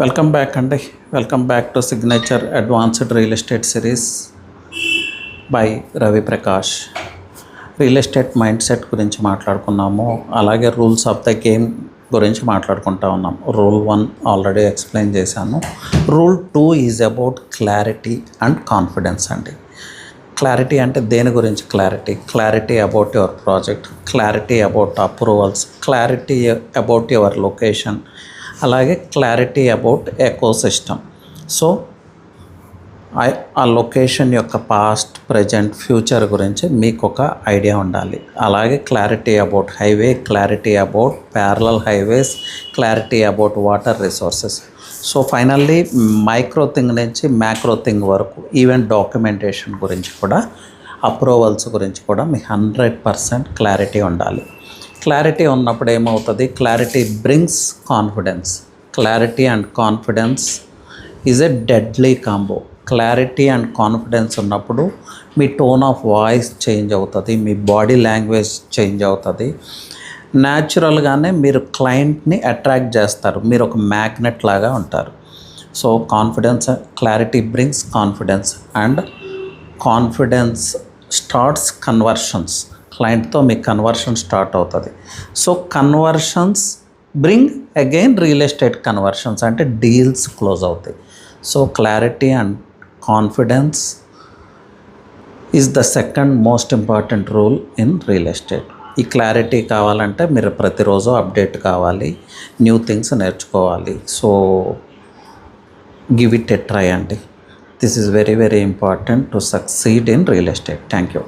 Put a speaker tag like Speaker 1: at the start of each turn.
Speaker 1: Welcome back అండి. Welcome back to signature advanced real estate series by Ravi Prakash. Real estate mind set గురించి మాట్లాడుకున్నాము, అలాగే rules of the game గురించి మాట్లాడుకుంటా ఉన్నాం. రూల్ 1 ఆల్రెడీ ఎక్స్ప్లెయిన్ చేశాను. Rule 2 is about clarity and confidence అండి. Clarity అంటే దేని గురించి? Clarity about your project, clarity about approvals, clarity about your location, అలాగే క్లారిటీ అబౌట్ ఎకోసిస్టమ్. సో ఆ లొకేషన్ యొక్క పాస్ట్, ప్రజెంట్, ఫ్యూచర్ గురించి మీకు ఒక ఐడియా ఉండాలి. అలాగే clarity about highway, clarity about parallel highways, clarity about water resources. So finally micro thing నుంచి macro thing వరకు, ఈవెన్ డాక్యుమెంటేషన్ గురించి కూడా, అప్రూవల్స్ గురించి కూడా మీకు 100% క్లారిటీ ఉండాలి. క్లారిటీ ఉన్నప్పుడు ఏమవుతుంది? Clarity brings confidence. Clarity and confidence is a deadly combo. Clarity and confidence ఉన్నప్పుడు మీ టోన్ ఆఫ్ వాయిస్ చేంజ్ అవుతుంది, మీ బాడీ లాంగ్వేజ్ చేంజ్ అవుతుంది. న్యాచురల్గానే మీరు క్లయింట్ని అట్రాక్ట్ చేస్తారు, మీరు ఒక మ్యాగ్నెట్ లాగా ఉంటారు. So confidence, clarity brings confidence and confidence starts conversions. క్లయింట్తో మీ కన్వర్షన్ స్టార్ట్ అవుతుంది. So conversions bring again real estate conversions, అంటే డీల్స్ క్లోజ్ అవుతాయి. So clarity and confidence is the second most important rule in real estate. ఈ clarity కావాలంటే మీరు ప్రతిరోజు update కావాలి, న్యూ థింగ్స్ నేర్చుకోవాలి. So give it a try అండి. This is very very important to succeed in real estate. Thank you.